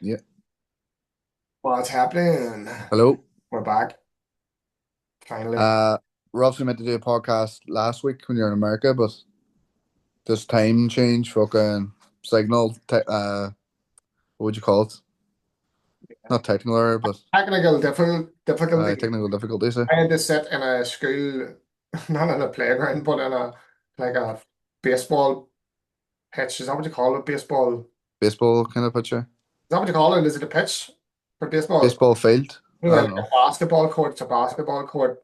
Yeah. What's happening? Hello. We're back, finally. Uh, we're obviously meant to do a podcast last week when you're in America, but this time change, fucking signal, what would you call it? Not technical error, but Technical difficulty. technical difficulties. I had to sit in a school, not in a playground, but in a baseball pitch. Is that what you call it? Baseball. Is Baseball kind of picture. that what you call it? Is it a pitch for baseball? Baseball field. I Like don't a know. basketball court. It's a basketball court.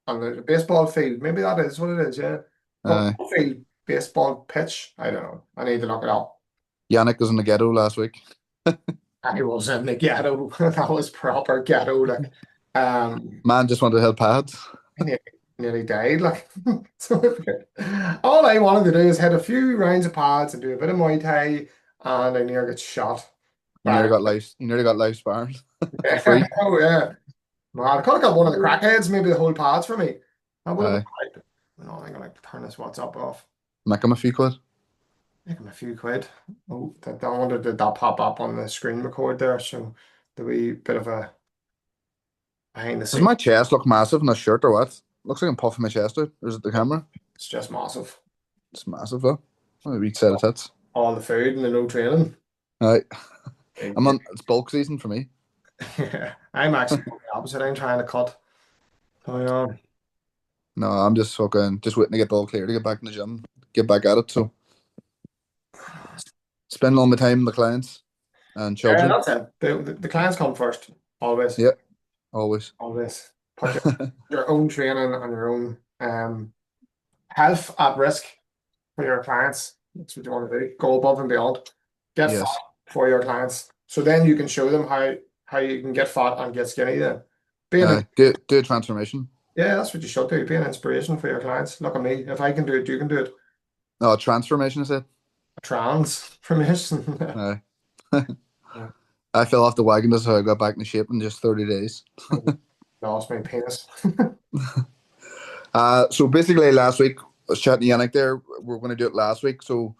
And there's a baseball field. Maybe that is what it is, yeah. Uh, Football field, baseball pitch. I don't know. I need to look it up. Yannick was in the ghetto last week. I was in the ghetto. That was proper ghetto. Like, um, Man just wanted to help pads. I nearly died. Like, so all I wanted to do is hit a few rounds of pads and do a bit of Muay Thai, and I nearly got shot by. You nearly got life sparring for free. Oh yeah, man, I could have got one of the crackheads maybe to hold pads for me. I would have been Uh, right. No, I'm gonna turn this WhatsApp off. Make him a few quid. Make him a few quid. Oh, that I wondered did that pop up on the screen record there? So the wee bit of a behind the Does scenes. my chest look massive in a shirt or what? Looks like I'm puffing my chest out. Or is it the camera? It's just massive. It's massive though. What a wee set of tits. All the food and the no training. Right. It's bulk season for me. Yeah, I'm actually doing the opposite. I'm trying to cut. Oh yeah. No, I'm just fucking just waiting to get all clear to get back in the gym, get back at it. So spend all my time with the clients and Yeah, children. that's it. The clients come first. Always. Yep, always. Always. Put your own training and your own health at risk for your clients. That's what you want to do. Go above and beyond. Get fat Yes. for your clients. So then you can show them how you can get fat and get skinny then. Being Do a transformation. Yeah, that's what you should do. Be an inspiration for your clients. Look at me. If I can do it, you can do it. No, transformation is it. Transformation. Aye. I fell off the wagon. That's how I got back in shape in just 30 days. Lost my penis. So basically last week I was chatting to Yannick there. We are going to do it last week. So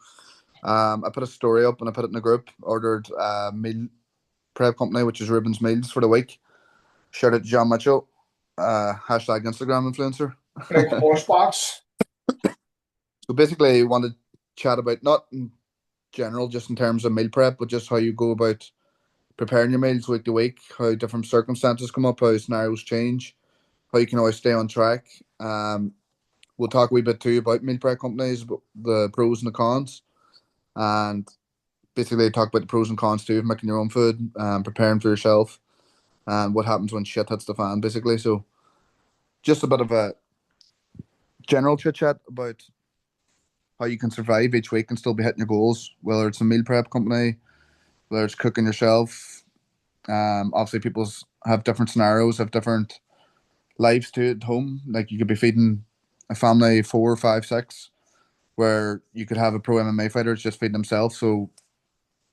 I put a story up and I put it in the group. Ordered a meal prep company, which is Rubens Meals for the week. Shared it to John Mitchell. Hashtag Instagram influencer. Big horse box. So basically, I wanted to chat about not in general, just in terms of meal prep, but just how you go about preparing your meals week to week, how different circumstances come up, how scenarios change, how you can always stay on track. We'll talk a wee bit too about meal prep companies, but the pros and the cons, and basically talk about the pros and cons too of making your own food, preparing for yourself, and what happens when shit hits the fan, basically. So just a bit of a general chit chat about how you can survive each week and still be hitting your goals, whether it's a meal prep company, whether it's cooking yourself. Obviously, people have different scenarios, have different lives to at home. Like you could be feeding a family four, five, six, where you could have a pro MMA fighter just feeding himself, so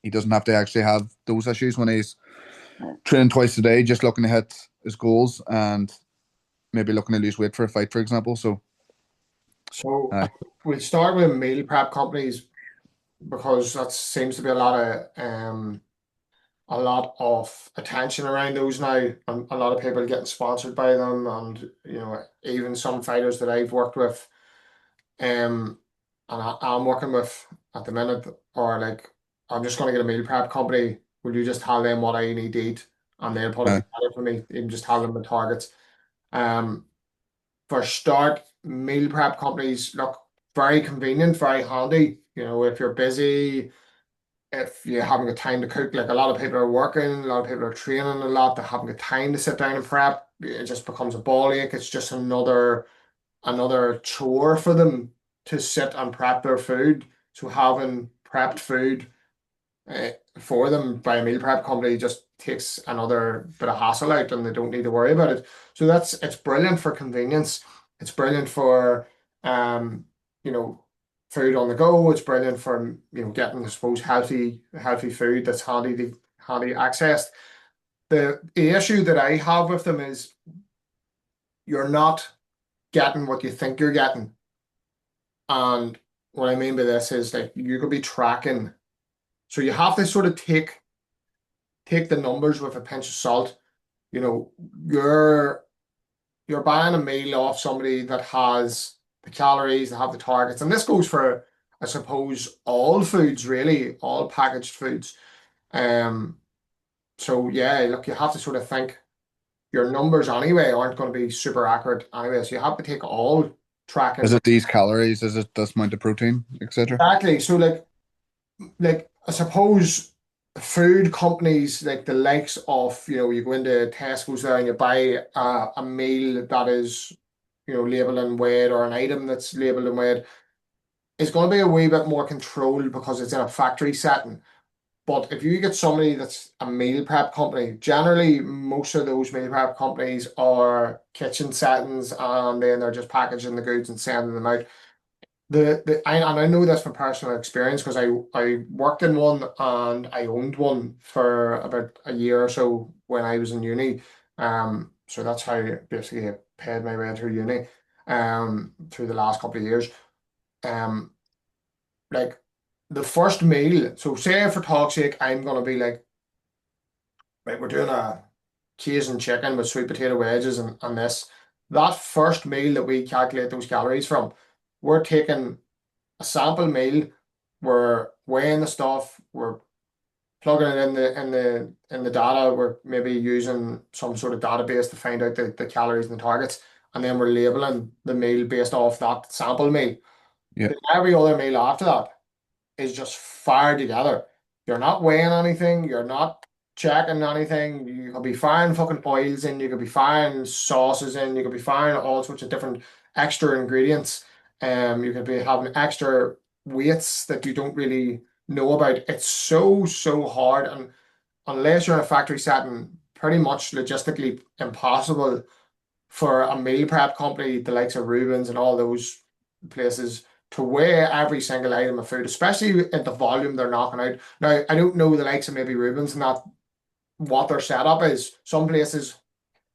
he doesn't have to actually have those issues when he's training twice a day, just looking to hit his goals and maybe looking to lose weight for a fight, for example. So, So uh, we'll start with meal prep companies because that seems to be a lot of attention around those now, and a lot of people getting sponsored by them, and even some fighters that I've worked with, and I'm working with at the minute, or like I'm just going to get a meal prep company. Will you just tell them what I need to eat, and they'll put it uh, together for me? Even just tell them the targets. Um, for start, meal prep companies look very convenient, very handy. If you're busy, if you haven't got time to cook, like a lot of people are working, a lot of people are training a lot, they haven't got time to sit down and prep. It just becomes a ball ache. It's just another chore for them to sit and prep their food. So having prepped food for them by a meal prep company just takes another bit of hassle out, and they don't need to worry about it. So it's brilliant for convenience. It's brilliant for um, you know, food on the go. It's brilliant for getting, I suppose, healthy food that's handy accessed. The issue that I have with them is you're not getting what you think you're getting. And what I mean by this is like you could be tracking. So you have to sort of take the numbers with a pinch of salt. You know, you're buying a meal off somebody that has the calories, they have the targets, and this goes for, I suppose, all foods really, all packaged foods. Um, so yeah, look, you have to sort of think your numbers anyway aren't going to be super accurate anyway, so you have to take all Is tracking. it these calories? Is it this amount of protein, etc.? Exactly. So like I suppose food companies like the likes of, you go into Tesco's there and you buy a meal that is, labeled in weight, or an item that's labeled in weight, it's going to be a wee bit more controlled because it's in a factory setting. But if you get somebody that's a meal prep company, generally most of those meal prep companies are kitchen settings, and then they're just packaging the goods and sending them out. And I know this from personal experience because I worked in one and I owned one for about a year or so when I was in uni. So that's how basically I paid my way through uni, through the last couple of years. Um, like the first meal. So say for talk's sake, I'm gonna be like, right, we're doing a Cajun chicken with sweet potato wedges and this. That first meal that we calculate those calories from, we're taking a sample meal, we're weighing the stuff, we're plugging it in the data, we're maybe using some sort of database to find out the calories and the targets, and then we're labeling the meal based off that sample meal. Yeah. Then every other meal after that is just fired together. You're not weighing anything, you're not checking anything. You could be firing fucking oils in, you could be firing sauces in, you could be firing all sorts of different extra ingredients. You could be having extra weights that you don't really know about. It's so hard, and unless you're in a factory setting, pretty much logistically impossible for a meal prep company, the likes of Rubens and all those places, to weigh every single item of food, especially at the volume they're knocking out. Now, I don't know the likes of maybe Rubens and that, what their setup is. Some places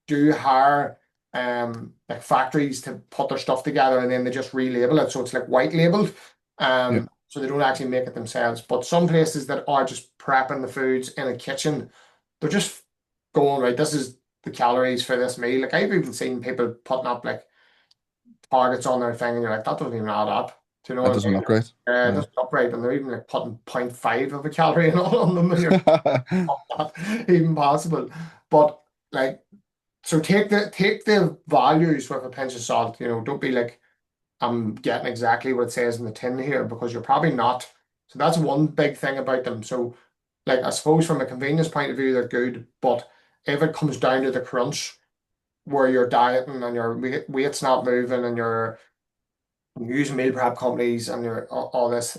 do hire like factories to put their stuff together and then they just relabel it. So it's like white labeled. Yeah. So they don't actually make it themselves. But some places that are just prepping the foods in a kitchen, they're just going, right, this is the calories for this meal. Like I've even seen people putting up like targets on their thing, and you're like, that doesn't even add up. Do you know That what I doesn't mean? look right. It doesn't look right, and they're even like putting 0.5 of a calorie and all on them, and you're not even possible. But like, so take the values with a pinch of salt. Don't be like, I'm getting exactly what it says in the tin here, because you're probably not. So that's one big thing about them. So, like, I suppose from a convenience point of view, they're good, but if it comes down to the crunch, where you're dieting and your weight's not moving and you're using meal prep companies and you're all this,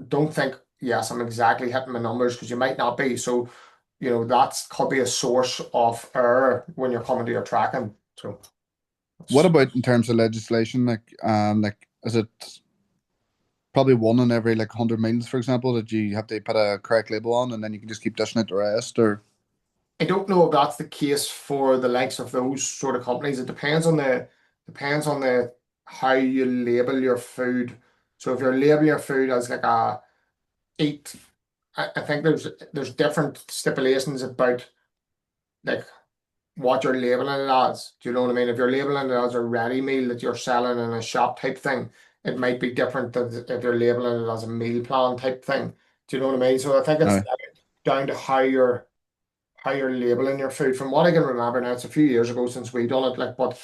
don't think, yes, I'm exactly hitting my numbers, because you might not be. So, that's could be a source of error when you're coming to your tracking. So, What it's- about in terms of legislation? Like, is it probably one in every like 100 meals, for example, that you have to put a correct label on, and then you can just keep dishing out the rest? Or I don't know if that's the case for the likes of those sort of companies. It depends on the how you label your food. So if you're labeling your food as like a eat, I think there's different stipulations about like what you're labeling it as. Do you know what I mean? If you're labeling it as a ready meal that you're selling in a shop type thing, it might be different than if you're labeling it as a meal plan type thing. Do you know what I mean? So I think it's no? down to how you're labeling your food. From what I can remember now, it's a few years ago since we done it, like, but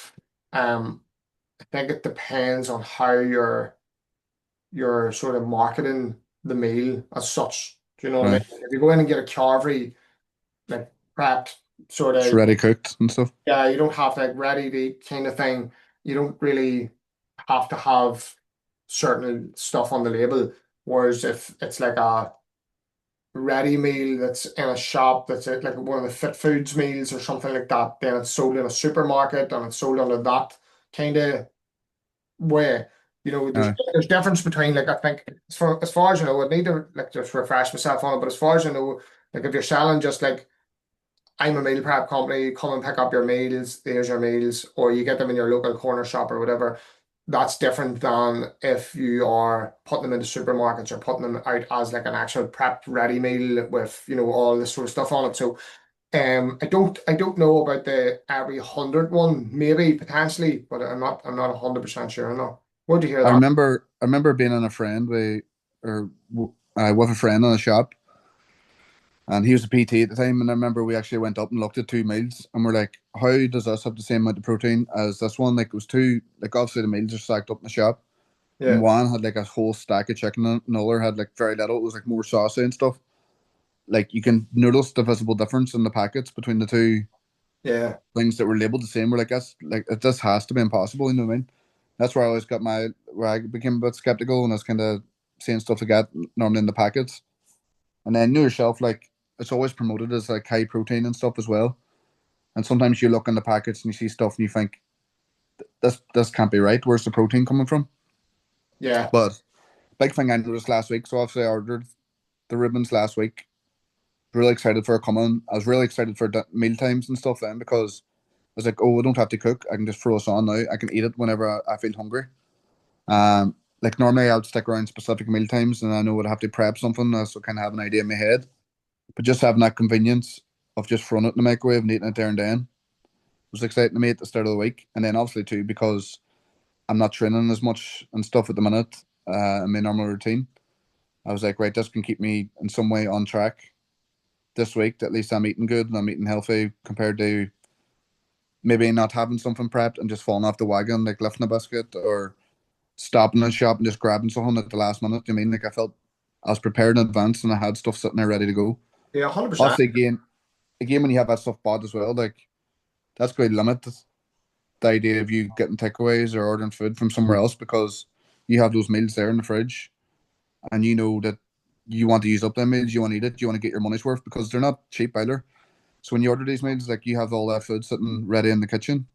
um I think it depends on how you're sort of marketing the meal as such. Do you know what I mean? Aye. If you go in and get a Carvery like prepped sort It's of, ready cooked and stuff. yeah, you don't have to like ready to eat kind of thing. You don't really have to have certain stuff on the label. Whereas if it's like a ready meal that's in a shop, that's like one of the Fit Foods meals or something like that, then it's sold in a supermarket and it's sold under that kind of way. There's Aye. there's difference between, like, I think, as far as you know, I need to like just refresh myself on it, but as far as you know, like if you're selling just like, I'm a meal prep company, come and pick up your meals, here's your meals, or you get them in your local corner shop or whatever. that's different than if you are putting them into supermarkets or putting them out as like an actual prepped ready meal with, all this sort of stuff on it. So I don't know about the every 100 one, maybe potentially, but I'm not 100% sure. No. Where'd you hear that? I remember being in a friend with a friend in a shop, and he was a PT at the time. And I remember we actually went up and looked at two meals, and we're like, "How does this have the same amount of protein as this one?" Like it was two. Like obviously the meals are stacked up in the shop, and Yeah, one had like a whole stack of chicken, and another had like very little. It was like more saucy and stuff. Like you can notice the visible difference in the packets between the two yeah, things that were labeled the same. We're like, that's like this has to be impossible. You know what I mean? That's where I always got where I became a bit skeptical when I was kind of seeing stuff like that normally in the packets. And then know yourself, like it's always promoted as like high protein and stuff as well. And sometimes you look in the packets and you see stuff and you think this can't be right. Where's the protein coming from? yeah. But big thing I noticed last week. So obviously I ordered the ribbons last week. Really excited for it coming. I was really excited for meal times and stuff then because I was like, oh, I don't have to cook. I can just throw this on now. I can eat it whenever I feel hungry. Like normally I would stick around specific meal times and I know I'd have to prep something so kind of have an idea in my head. But just having that convenience of just throwing it in the microwave and eating it there and then was exciting to me at the start of the week. And then obviously too because I'm not training as much and stuff at the minute in my normal routine. I was like, right, this can keep me in some way on track this week. At least I'm eating good and I'm eating healthy compared to maybe not having something prepped and just falling off the wagon, like lifting a biscuit or stopping in the shop and just grabbing something at the last minute. You mean like I felt I was prepared in advance and I had stuff sitting there ready to go. Yeah, 100%. Obviously, again, when you have that stuff bought as well, like that's going to limit the idea of you getting takeaways or ordering food from somewhere else because you have those meals there in the fridge and you know that you want to use up them meals, you want to eat it, you want to get your money's worth because they're not cheap either. So when you order these meals, like you have all that food sitting ready in the kitchen,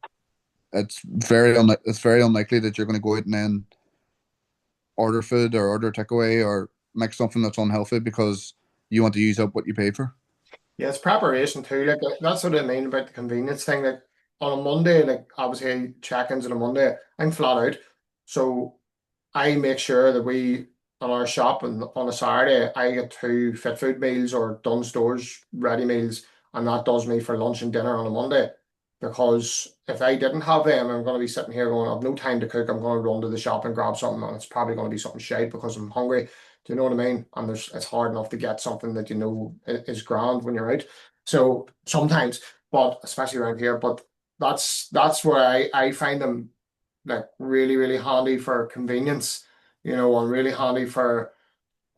it's very unlikely that you're going to go out and then order food or order takeaway or make something that's unhealthy because you want to use up what you pay for. Yeah, it's preparation too. Like that's what I mean about the convenience thing. Like on a Monday, like obviously check-ins on a Monday, I'm flat out. So I make sure that we on our shop and on a Saturday I get two fit food meals or done stores ready meals, and that does me for lunch and dinner on a Monday. Because if I didn't have them, I'm going to be sitting here going, I've no time to cook. I'm going to run to the shop and grab something, and it's probably going to be something shite because I'm hungry. Do you know what I mean? And it's hard enough to get something that is grand when you're out. So sometimes, but especially around here, but that's where I find them like really, really handy for convenience, and really handy for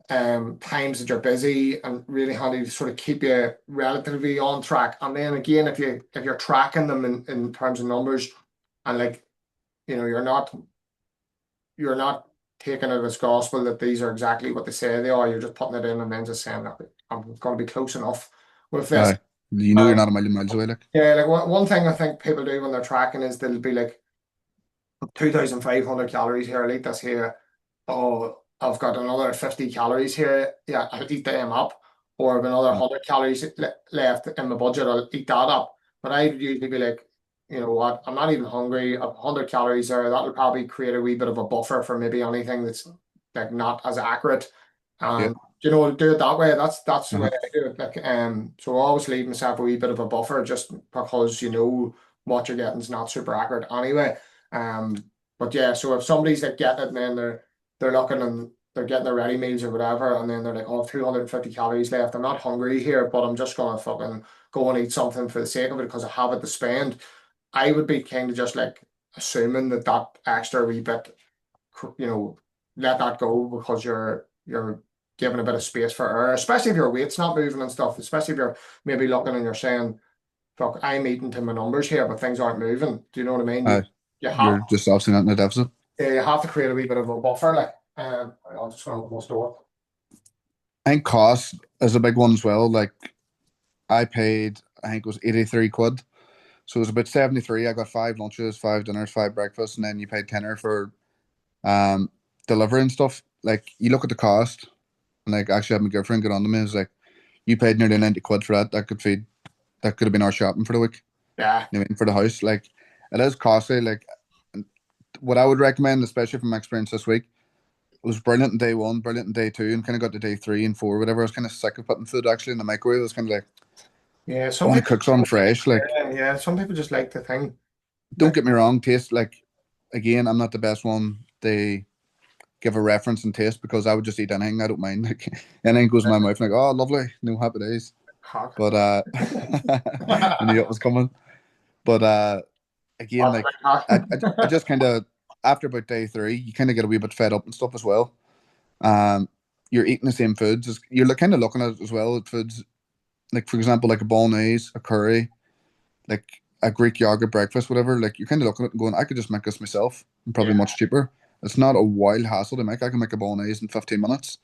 times that you're busy and really handy to sort of keep you relatively on track. And then again, if you're tracking them in terms of numbers and like, you're not taking it as gospel that these are exactly what they say they are, you're just putting it in and then just saying that I'm gonna be close enough with this. You know you're And not a million miles away, like. yeah, like one thing I think people do when they're tracking is they'll be like 2,500 calories here, I'll eat this here. Oh, I've got another 50 calories here. Yeah, I'll eat them up. Or I've another Uh, 100 calories left in my budget, I'll eat that up. But I'd usually be like, you know what, I'm not even hungry. I've 100 calories there. That'll probably create a wee bit of a buffer for maybe anything that's like not as accurate. yeah. And do it that way. That's the way Uh-huh. I do it. Like so I always leave myself a wee bit of a buffer just because what you're getting is not super accurate anyway. Um, but yeah, so if somebody's like getting it and then they're looking and they're getting their ready meals or whatever, and then they're like, oh, 250 calories left. I'm not hungry here, but I'm just gonna fucking go and eat something for the sake of it because I have it to spend. I would be kind of just like assuming that extra wee bit, you know, let that go because you're giving a bit of space for error, especially if your weight's not moving and stuff, especially if you're maybe looking and you're saying, fuck, I'm eating to my numbers here, but things aren't moving. Do you know what I mean? Uh, You you're have just obviously not in a deficit. you have to create a wee bit of a buffer, like I'll just gonna open the store. I think cost is a big one as well. Like I paid, I think it was 83 quid. So it was about 73. I got five lunches, five dinners, five breakfasts, and then you paid tenner for um delivery and stuff. Like you look at the cost, and like actually had my girlfriend get on to me. It's like you paid nearly 90 quid for that. That could have been our shopping for the week. Yeah, You know what I mean, for the house. Like it is costly. Like what I would recommend, especially from my experience this week, it was brilliant in day one, brilliant in day two, and kind of got to day three and four, whatever. I was kind of sick of putting food actually in the microwave. I was kind of like, Yeah, I some want to people, cook something fresh. Like, yeah, some people just like the thing. don't Like, get me wrong, taste like, again, I'm not the best one. They give a reference and taste because I would just eat anything. I don't mind. Like anything goes in my mouth, like, oh, lovely, no happy days. hot. But I knew it was coming. But again, Hot, like I hot. just kind of after about day three, you kind of get a wee bit fed up and stuff as well. Um, you're eating the same foods. You're kind of looking at it as well at foods like, for example, like a bolognese, a curry, like a Greek yogurt breakfast, whatever. Like you're kind of looking at it and going, I could just make this myself and Yeah, probably much cheaper. It's not a wild hassle to make. I can make a bolognese in 15 minutes.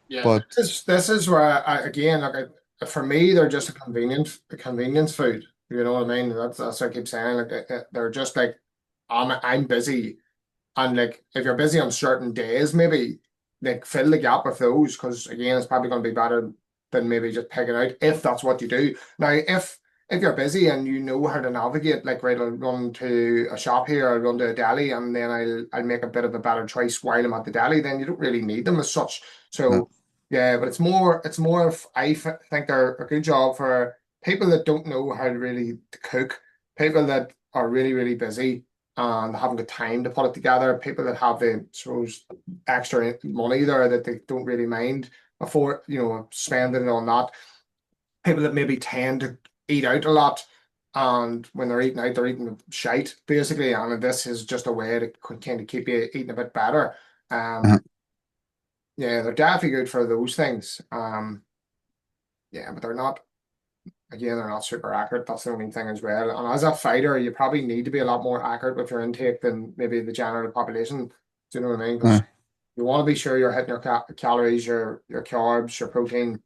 yeah. But This is where again, like for me, they're just a convenience food. You know what I mean? That's what I keep saying. Like they're just like I'm busy, and like if you're busy on certain days, maybe like fill the gap with those because again, it's probably going to be better than maybe just picking out if that's what you do. Now, if you're busy and you know how to navigate, like right, I'll run to a shop here, I'll run to a deli, and then I'll make a bit of a better choice while I'm at the deli. Then you don't really need them as such. no, So yeah, but it's more of think they're a good job for people that don't know how to really to cook, people that are really really busy and haven't got time to put it together. People that have the suppose extra money there that they don't really mind afford, spending it on that. People that maybe tend to eat out a lot, and when they're eating out, they're eating shite basically. And this is just a way to kind of keep you eating a bit better. uh, Um, yeah, they're definitely good for those things. Yeah, but they're not. Again, they're not super accurate. That's the only thing as well. And as a fighter, you probably need to be a lot more accurate with your intake than maybe the general population. Do you know what I mean? uh, Because you want to be sure you're hitting your calories, your carbs, your protein,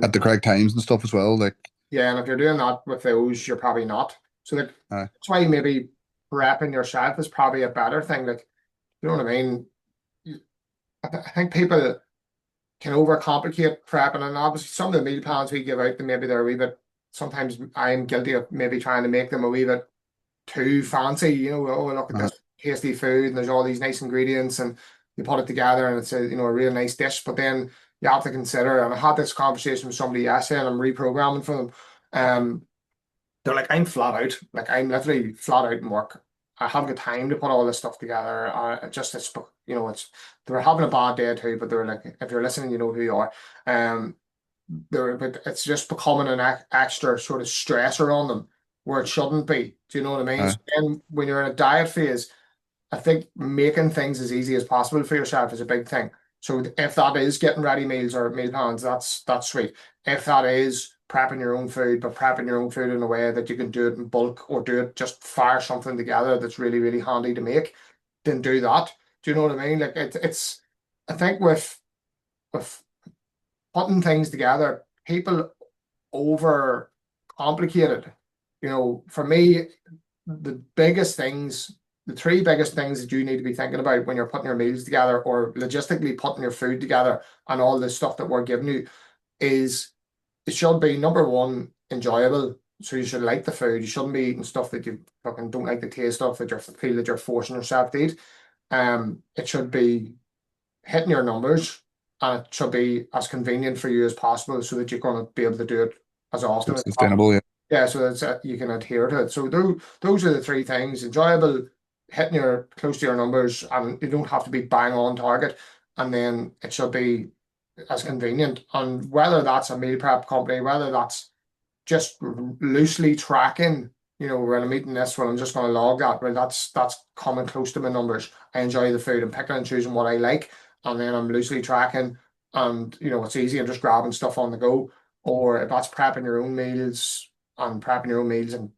at and the correct times and stuff as well. Like, yeah. And if you're doing that with those, you're probably not. So like, uh, that's why maybe prepping yourself is probably a better thing. Like, you know what I mean? I think people can overcomplicate prepping, and obviously some of the meal plans we give out, then maybe they're a wee bit. Sometimes I'm guilty of maybe trying to make them a wee bit too fancy. Oh, look at uh, this tasty food, and there's all these nice ingredients, and you put it together, and it's a real nice dish. But then you have to consider, and I had this conversation with somebody yesterday, and I'm reprogramming for them. Um, they're like, I'm flat out. Like I'm literally flat out in work. I haven't got time to put all this stuff together. It's they were having a bad day too, but they were like, if you're listening, you know who you are. Um, but it's just becoming an extra sort of stressor on them where it shouldn't be. Do you know what I mean? uh, So then when you're in a diet phase, I think making things as easy as possible for yourself is a big thing. So if that is getting ready meals or meal plans, that's sweet. If that is prepping your own food, but prepping your own food in a way that you can do it in bulk or do it just fire something together that's really, really handy to make, then do that. Do you know what I mean? Like it's I think with putting things together, people over complicated. For me, the biggest things, the three biggest things that you need to be thinking about when you're putting your meals together or logistically putting your food together and all the stuff that we're giving you is it should be number one, enjoyable. So you should like the food. You shouldn't be eating stuff that you fucking don't like the taste of, that you feel that you're forcing yourself to eat. It should be hitting your numbers, and it should be as convenient for you as possible so that you're going to be able to do it as often it's as possible. sustainable. Yeah, Yeah, so that you can adhere to it. So those are the three things: enjoyable, hitting your close to your numbers, and you don't have to be bang on target. And then it should be as convenient. And whether that's a meal prep company, whether that's just loosely tracking, when I'm eating this, well, I'm just going to log that. Well, that's coming close to my numbers. I enjoy the food. I'm picking and choosing what I like, and then I'm loosely tracking, and it's easy. I'm just grabbing stuff on the go. Or if that's prepping your own meals and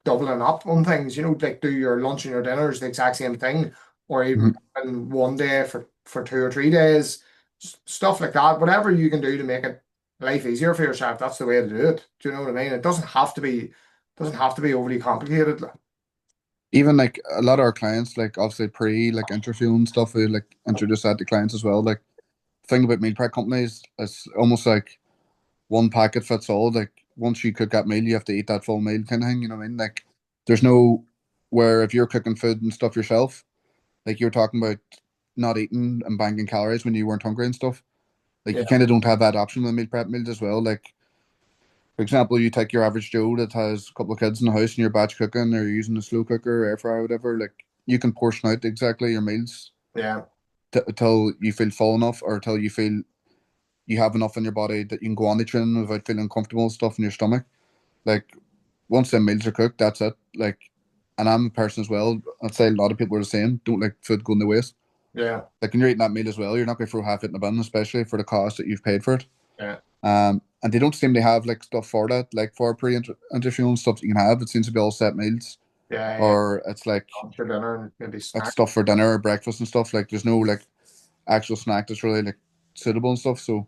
doubling up on things, like do your lunch and your dinners the exact same thing, or even hmm in one day for 2 or 3 days, stuff like that. Whatever you can do to make it life easier for yourself, that's the way to do it. Do you know what I mean? It doesn't have to be overly complicated. even like a lot of our clients, like obviously pre like interview and stuff, we like introduce that to clients as well. Like thing about meal prep companies, it's almost like one packet fits all. Like once you cook that meal, you have to eat that full meal kind of thing. You know what I mean? Like there's no where if you're cooking food and stuff yourself. Like you're talking about not eating and banking calories when you weren't hungry and stuff. Like Yeah, you kind of don't have that option with meal prep meals as well. Like for example, you take your average Joe that has a couple of kids in the house and you're batch cooking or you're using a slow cooker, air fryer, whatever. Like you can portion out exactly your meals yeah, till you feel full enough or till you feel you have enough in your body that you can go on the training without feeling uncomfortable and stuff in your stomach. Like once the meals are cooked, that's it. Like, and I'm a person as well. I'd say a lot of people are the same. Don't like food going to waste. yeah, Like when you're eating that meal as well, you're not going to throw half it in the bin, especially for the cost that you've paid for it. yeah, And they don't seem to have like stuff for that, like for pre-interview and stuff that you can have. It seems to be all set meals, yeah. or it's like For dinner and maybe it's snack. stuff for dinner or breakfast and stuff. Like there's no like actual snack that's really like suitable and stuff. So,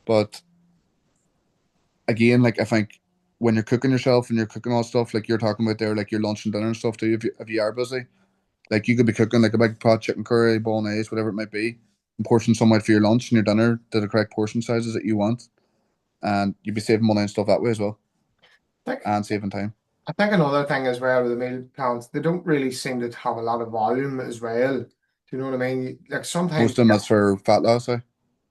but again, like I think when you're cooking yourself and you're cooking all stuff like you're talking about there, like your lunch and dinner and stuff too, if you are busy, like you could be cooking like a big pot chicken curry, bolognese, whatever it might be, and portion some out for your lunch and your dinner to the correct portion sizes that you want, and you'd be saving money and stuff that way as well, I think and saving time. I think another thing as well with the meal plans, they don't really seem to have a lot of volume as well. Do you know what I mean? Like sometimes, Most of them that's for fat loss.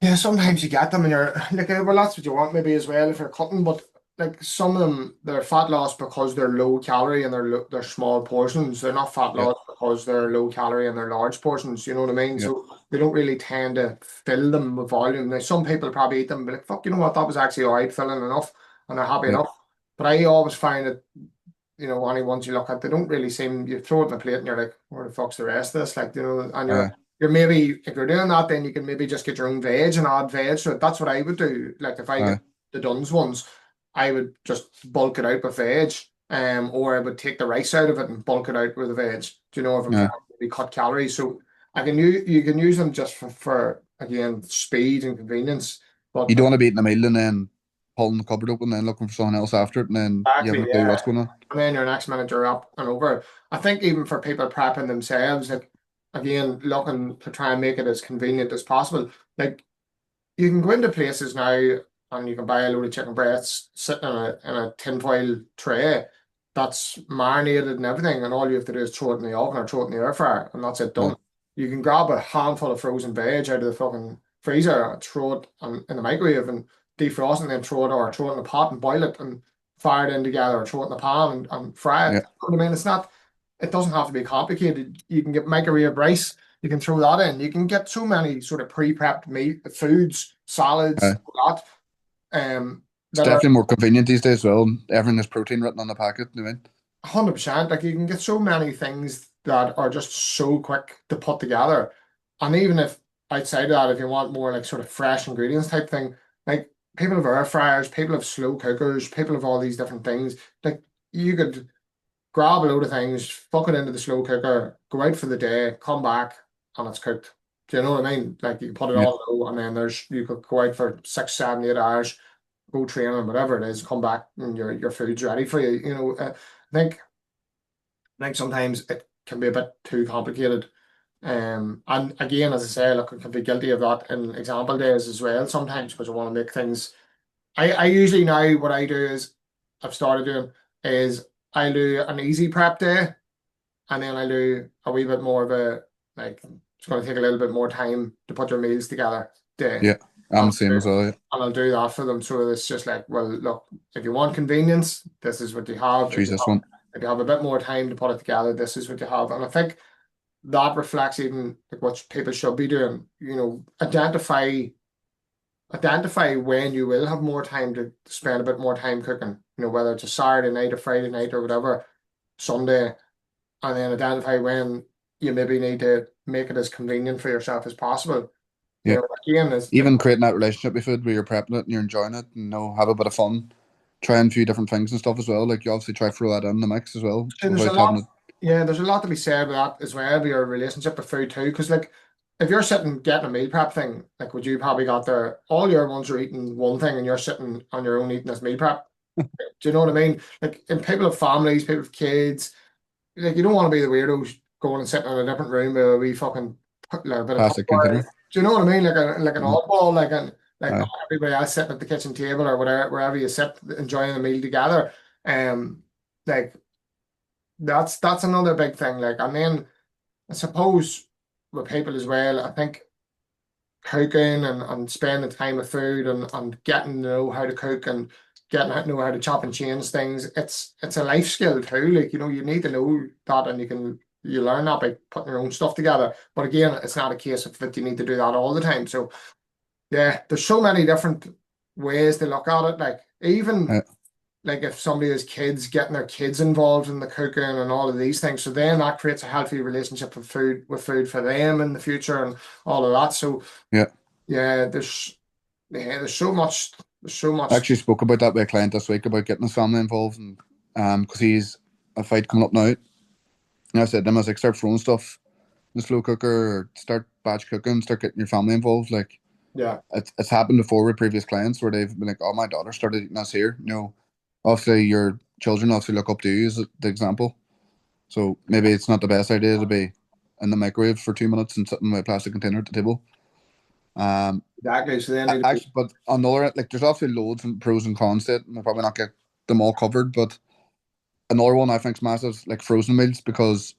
yeah, sometimes you get them and you're like, well, that's what you want maybe as well if you're cutting, but like some of them, they're fat loss because they're low calorie and they're small portions. They're not fat Yeah, loss because they're low calorie and they're large portions. You know what I mean? yeah, So they don't really tend to fill them with volume. Now, some people probably eat them, and be like, fuck, you know what? That was actually all right, filling enough, and they're happy yeah, enough. But I always find that only ones you look at, they don't really seem, you throw it in a plate and you're like, where the fuck's the rest of this? Like, and uh, you're maybe, if you're doing that, then you can maybe just get your own veg and add veg. So that's what I would do. Like, if I uh, get the Duns ones, I would just bulk it out with veg, or I would take the rice out of it and bulk it out with the veg. Do you know if I'm uh. trying to maybe cut calories? So you can use them just for again, speed and convenience. You But don't want to be eating a meal and then pulling the cupboard open and then looking for something else after it, and then you have exactly, no clue yeah. what's going on. And then your next minute you're up and over. I think even for people prepping themselves, like again, looking to try and make it as convenient as possible. Like you can go into places now and you can buy a load of chicken breasts sitting in a tinfoil tray that's marinated and everything, and all you have to do is throw it in the oven or throw it in the air fryer, and that's it Uh, done. You can grab a handful of frozen veg out of the fucking freezer and throw it in the microwave and defrost it, and then throw it in a pot and boil it and fire it in together or throw it in the pan and fry it. yeah, You know what I mean? It doesn't have to be complicated. You can get microwave rice, you can throw that in. You can get so many sort of pre-prepped meat foods, salads, uh. all that, It's that are definitely more convenient these days as well. Everything has protein written on the packet. You know what I mean? 100%. Like you can get so many things that are just so quick to put together. And even if outside of that, if you want more like sort of fresh ingredients type thing, like people have air fryers, people have slow cookers, people have all these different things. Like you could grab a load of things, fuck it into the slow cooker, go out for the day, come back, and it's cooked. Do you know what I mean? Like you put it Yeah, on low, and then you could go out for 6, 7, 8 hours, go training, whatever it is, come back, and your food's ready for you. I think sometimes it can be a bit too complicated. And again, as I say, look, I can be guilty of that in example days as well sometimes because I want to make things. I usually now what I do is I've started doing is I do an easy prep day, and then I do a wee bit more of a like it's going to take a little bit more time to put your meals together day. yeah. I'm And the same as well. Yeah. I'll do that for them. So it's just like, well, look, if you want convenience, this is what you have. Choose this one. If you have a bit more time to put it together, this is what you have. And I think that reflects even like what people should be doing. Identify when you will have more time to spend a bit more time cooking. Whether it's a Saturday night or Friday night or whatever, Sunday, and then identify when you maybe need to make it as convenient for yourself as possible. Yeah. Again, is like Even creating that relationship with food where you're prepping it and you're enjoying it and have a bit of fun, trying a few different things and stuff as well. Like you obviously try to throw that in the mix as well there's a without having lot. it. Yeah, there's a lot to be said about that as well, with your relationship with food too. Because like, if you're sitting getting a meal prep thing, like, would you probably got there? All your ones are eating one thing, and you're sitting on your own eating this meal prep. Do you know what I mean? Like, and people have families, people have kids. Like, you don't want to be the weirdos going and sitting in a different room with a wee fucking like a bit of Plastic Tupperware. container. Do you know what I mean? Like an Mm-hmm. oddball, like Uh, everybody else sitting at the kitchen table or wherever you sit, enjoying the meal together. Like that's another big thing. Like, and then I suppose with people as well. I think cooking and spending time with food and getting to know how to cook and getting to know how to chop and change things. It's a life skill too. Like, you need to know that, and you learn that by putting your own stuff together. But again, it's not a case of that you need to do that all the time. So yeah, there's so many different ways to look at it. Like even Uh, like if somebody has kids, getting their kids involved in the cooking and all of these things. So then that creates a healthy relationship with food for them in the future and all of that. So yeah. yeah, there's so much. There's so I much. actually spoke about that with a client this week about getting his family involved, and because he's a fight coming up now. And I said to him, I was like, start throwing stuff in the slow cooker, or start batch cooking, start getting your family involved. Like Yeah, it's happened before with previous clients where they've been like, oh, my daughter started eating this here. Obviously your children obviously look up to you as the example. So maybe it's not the best idea to be in the microwave for 2 minutes and sitting with a plastic container at the table. Um, exactly. So they need to be. Actually, but on the other, like, there's obviously loads and pros and cons to it, and we'll probably not get them all covered. But another one I think is massive, like frozen meals, because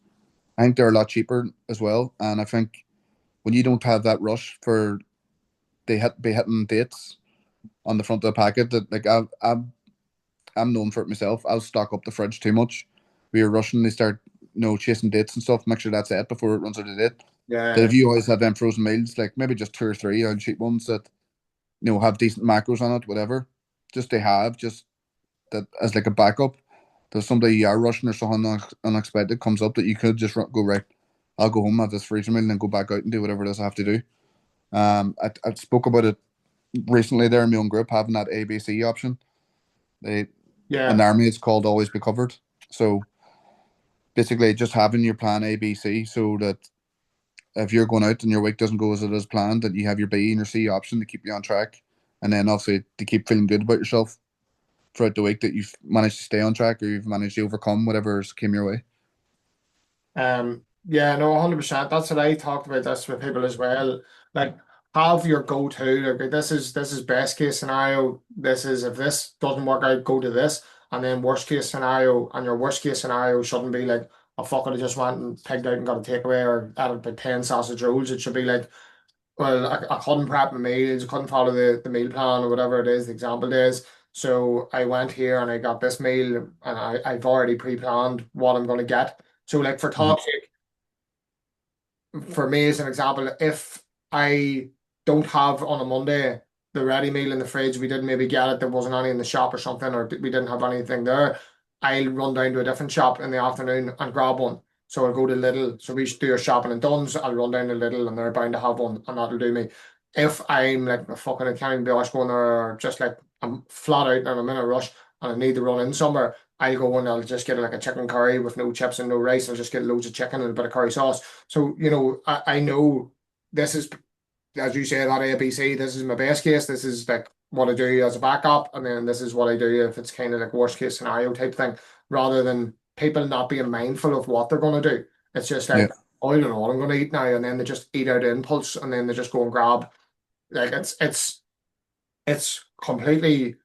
I think they're a lot cheaper as well. And I think when you don't have that rush for be hitting dates on the front of the packet, that like I'm known for it myself. I'll stock up the fridge too much. We are rushing, they start chasing dates and stuff. Make sure that's it before it runs out of date. That Yeah, if you always have them frozen meals, like maybe just two or three on cheap ones that have decent macros on it, whatever. Just they have just that as like a backup. There's somebody you are rushing or something unexpected comes up that you could just go right. I'll go home, have this freezer meal, and then go back out and do whatever it is I have to do. I spoke about it recently there in my own group having that ABC option. They in yeah. the army it's called always be covered. So basically, just having your plan ABC so that if you're going out and your week doesn't go as it is planned, that you have your B and your C option to keep you on track, and then obviously to keep feeling good about yourself throughout the week that you've managed to stay on track or you've managed to overcome whatever's came your way. Yeah, no, 100%. That's what I talked about this with people as well. Like, have your go-to. Like, this is best case scenario. This is if this doesn't work out, go to this. And then worst case scenario, and your worst case scenario shouldn't be like, oh fuck it, I just went and picked out and got a takeaway or added by 10 sausage rolls. It should be like, well, I couldn't prep my meals, I couldn't follow the meal plan or whatever it is, the example is. So I went here and I got this meal and I've already pre-planned what I'm going to get. So like for Mm-hmm. talk's sake, for me as an example, if I don't have on a Monday the ready meal in the fridge, we didn't maybe get it, there wasn't any in the shop or something, or we didn't have anything there, I'll run down to a different shop in the afternoon and grab one. So I'll go to Lidl. So we should do our shopping in Duns. I'll run down to Lidl and they're bound to have one, and that'll do me. If I'm like fucking, I can't even be arsed going there, or just like I'm flat out and I'm in a rush and I need to run in somewhere, I'll go and I'll just get like a chicken curry with no chips and no rice. I'll just get loads of chicken and a bit of curry sauce. So, I know this is, as you say, that ABC, this is my best case. This is like what I do as a backup. And then this is what I do if it's kind of like worst case scenario type thing, rather than people not being mindful of what they're going to do. It's just Yeah, like, oh, I don't know what I'm going to eat now. And then they just eat out of impulse and then they just go and grab. Like it's completely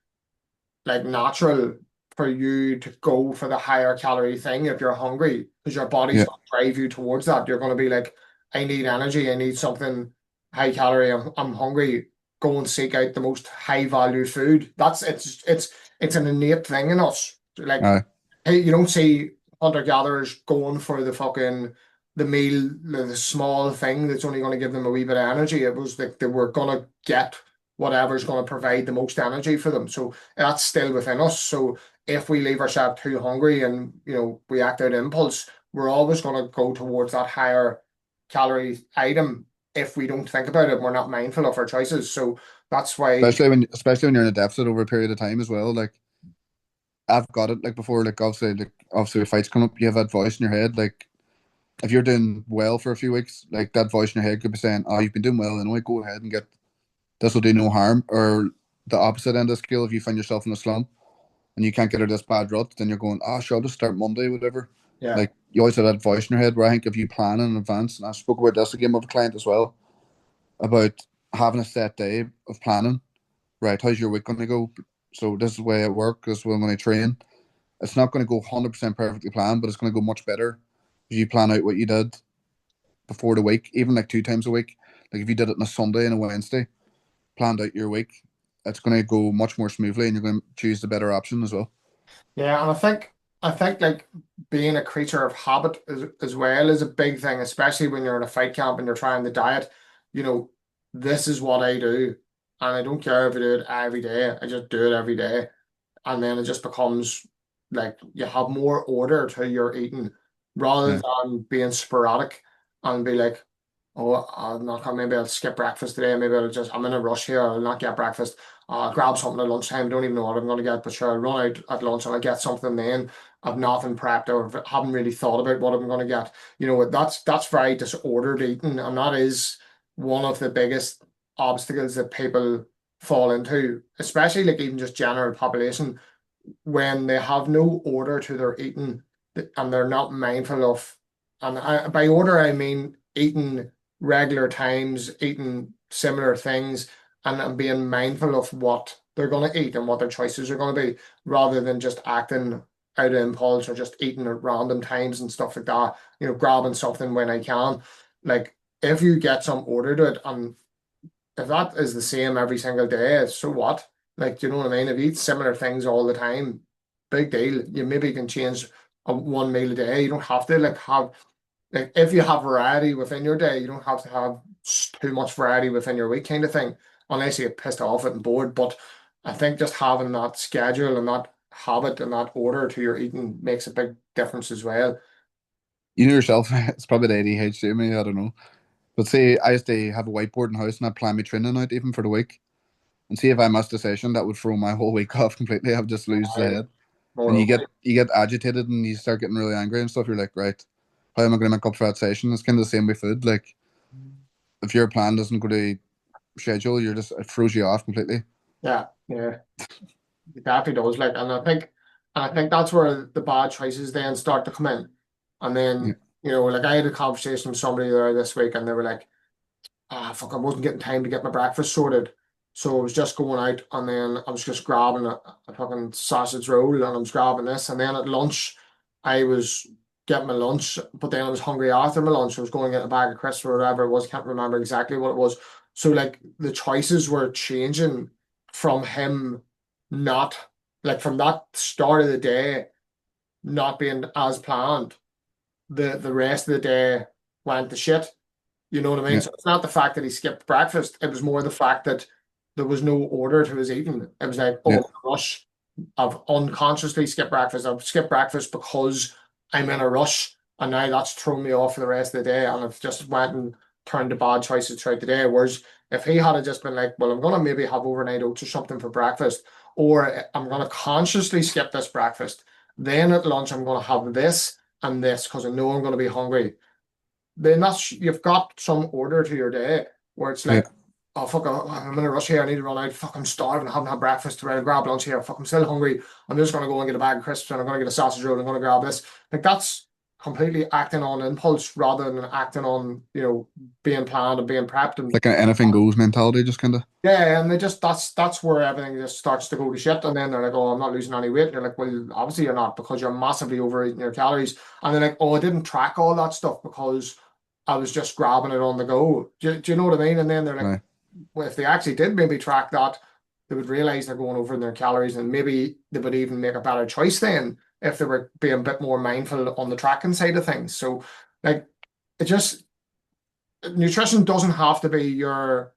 like natural for you to go for the higher calorie thing if you're hungry, because your body's yeah, going to drive you towards that. You're going to be like, I need energy, I need something high calorie, I'm hungry. Go and seek out the most high value food. It's an innate thing in us. Like, aye, hey, you don't see hunter gatherers going for the meal, the small thing that's only going to give them a wee bit of energy. It was like they were going to get whatever's going to provide the most energy for them. So that's still within us. So if we leave ourselves too hungry and we act out impulse, we're always going to go towards that higher calorie item if we don't think about it. We're not mindful of our choices. So that's why, especially when you're in a deficit over a period of time as well. Like I've got it like before. Like obviously the fights come up, you have that voice in your head. Like if you're doing well for a few weeks, like that voice in your head could be saying, "Oh, you've been doing well anyway. Go ahead and get this will do no harm." Or the opposite end of the scale, if you find yourself in a slump and you can't get out of this bad rut, then you're going, "Oh, sure, I'll just start Monday, whatever." yeah, Like you always have that voice in your head. Where I think if you plan in advance, and I spoke about this again with a client as well about having a set day of planning. Right, how's your week going to go? So this is the way it works. This is where I'm going to train. It's not going to go 100% perfectly planned, but it's going to go much better if you plan out what you did before the week, even like 2 times a week. Like if you did it on a Sunday and a Wednesday, planned out your week, it's going to go much more smoothly, and you're going to choose the better option as well. Yeah, and I think like being a creature of habit as well is a big thing, especially when you're in a fight camp and you're trying to diet. You know, this is what I do, and I don't care if I do it every day. I just do it every day, and then it just becomes like you have more order to your eating rather Yeah, than being sporadic and be like, oh, I'm not gonna, maybe I'll skip breakfast today. Maybe I'm in a rush here. I'll not get breakfast. I'll grab something at lunchtime. Don't even know what I'm going to get, but sure, I'll run out at lunch and I'll get something then. I've nothing prepped or haven't really thought about what I'm going to get. You know, that's very disordered eating, and that is one of the biggest obstacles that people fall into, especially like even just general population when they have no order to their eating and they're not mindful of, and by order I mean eating regular times, eating similar things, and being mindful of what they're going to eat and what their choices are going to be, rather than just acting out of impulse or just eating at random times and stuff like that. You know, grabbing something when I can. Like if you get some order to it, and if that is the same every single day, so what? Like, do you know what I mean? If you eat similar things all the time, big deal. You maybe can change one meal a day. You don't have to like have like if you have variety within your day, you don't have to have too much variety within your week, kind of thing, unless you get pissed off it and bored. But I think just having that schedule and that habit and that order to your eating makes a big difference as well. you know yourself. It's probably the ADHD in me. I don't know. But see, I used to have a whiteboard in the house, and I'd plan my training out even for the week. And see if I missed a session, that would throw my whole week off completely. I'd just lose the I head. And more you get agitated and you start getting really angry and stuff. You're like, right, how am I going to make up for that session? It's kind of the same with food. Like if your plan doesn't go to schedule, you're just it throws you off completely. yeah, yeah. It definitely does. Like, and I think that's where the bad choices then start to come in. And Yeah, then, you know, like I had a conversation with somebody there this week and they were like, ah, fuck, I wasn't getting time to get my breakfast sorted. So I was just going out and then I was just grabbing a fucking sausage roll and I was grabbing this. And then at lunch, I was getting my lunch, but then I was hungry after my lunch. I was going to get a bag of crisps or whatever it was. Can't remember exactly what it was. So like the choices were changing from him not like from that start of the day not being as planned. The rest of the day went to shit. You know what I mean? yeah, So it's not the fact that he skipped breakfast. It was more the fact that there was no order to his eating. It was like, oh, yeah. I'm in a rush. I've unconsciously skipped breakfast. I've skipped breakfast because I'm in a rush. And now that's thrown me off for the rest of the day. And I've just went and turned to bad choices throughout the day. Whereas if he had just been like, well, I'm going to maybe have overnight oats or something for breakfast, or I'm going to consciously skip this breakfast. Then at lunch, I'm going to have this and this because I know I'm going to be hungry, then that's you've got some order to your day where it's Yeah. like, oh fuck, I'm in a rush here. I need to run out. Fuck, I'm starving. I haven't had breakfast. To grab lunch here. Fuck, I'm still hungry. I'm just gonna go and get a bag of crisps and I'm gonna get a sausage roll. I'm gonna grab this. Like that's completely acting on impulse rather than acting on being planned and being prepped and Like an anything goes mentality, just kind of. yeah, and they just that's where everything just starts to go to shit. And then they're like, "Oh, I'm not losing any weight." And you're like, "Well, obviously you're not because you're massively overeating your calories." And they're like, "Oh, I didn't track all that stuff because I was just grabbing it on the go." Do you know what I mean? And then they're like, Right. "Well, if they actually did maybe track that, they would realize they're going over in their calories, and maybe they would even make a better choice then if they were being a bit more mindful on the tracking side of things." So, like, it just nutrition doesn't have to be your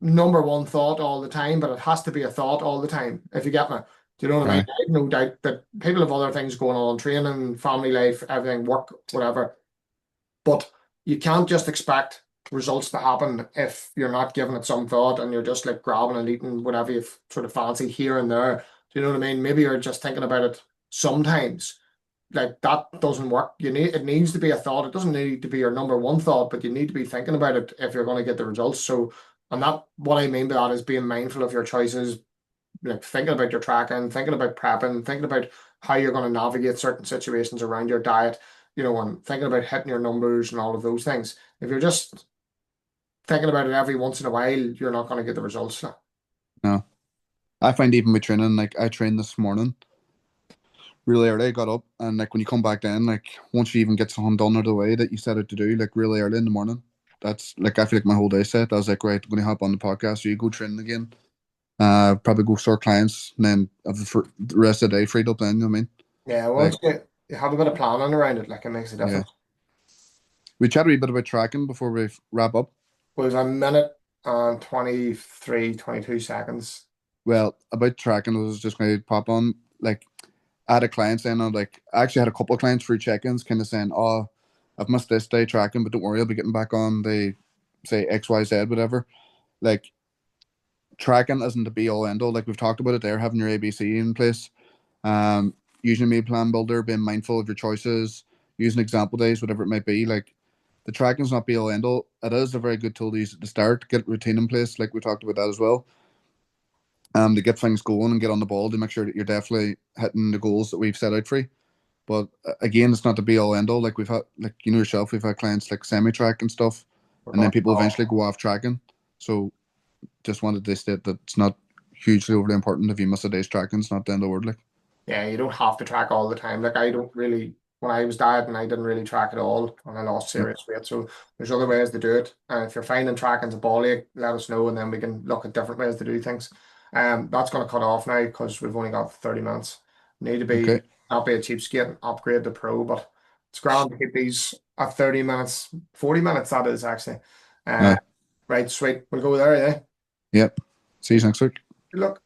number one thought all the time, but it has to be a thought all the time, if you get me. Do you know what I mean? Right. I have no doubt that people have other things going on, training, family life, everything, work, whatever. But you can't just expect results to happen if you're not giving it some thought and you're just like grabbing and eating whatever you sort of fancy here and there. Do you know what I mean? Maybe you're just thinking about it sometimes. Like that doesn't work. It needs to be a thought. It doesn't need to be your number one thought, but you need to be thinking about it if you're going to get the results. So, and that what I mean by that is being mindful of your choices, like thinking about your tracking, thinking about prepping, thinking about how you're going to navigate certain situations around your diet, and thinking about hitting your numbers and all of those things. If you're just thinking about it every once in a while, you're not going to get the results. No. I find even with training, like I trained this morning, really early, got up, and like when you come back then, like once you even get something done out of the way that you set out to do, like really early in the morning, that's like I feel like my whole day set. I was like, right, I'm gonna hop on the podcast, so you go training again. Probably go sort clients, and then have the rest of the day freed up. Then you know what I mean? Yeah, well, Like, it's good. You have a bit of planning around it, like it makes a yeah. difference. We chatted a wee bit about tracking before we wrap up. Was a minute and 23, 22 seconds. Well, about tracking, I was just going to pop on. Like, I had a client saying, I actually had a couple of clients through check-ins, kind of saying, "Oh, I've missed this day tracking, but don't worry, I'll be getting back on." They say X, Y, Z, whatever. Like, tracking isn't the be all end all. Like we've talked about it there, having your ABC in place, using a meal plan builder, being mindful of your choices, using example days, whatever it might be. Like the tracking's not be all end all. It is a very good tool to use at the start, get routine in place, like we talked about that as well. To get things going and get on the ball to make sure that you're definitely hitting the goals that we've set out for you. But again, it's not the be all end all. Like we've had, like you know yourself, we've had clients like semi track and stuff, We're and then going, people eventually go off tracking. So just wanted to state that it's not hugely overly important if you miss a day's tracking. It's not the end of the world. Like, yeah, you don't have to track all the time. Like I don't really, when I was dieting, I didn't really track at all and I lost yep. serious weight. So there's other ways to do it. And if you're finding tracking's a ball ache, let us know and then we can look at different ways to do things. That's going to cut off now because we've only got 30 minutes. Need to be, Okay. not be a cheapskate and upgrade to pro, but it's grand to keep these at 30 minutes, 40 minutes that is actually. Uh, Aye. right, sweet. We'll go there, yeah. Yep. See you next week. Good luck.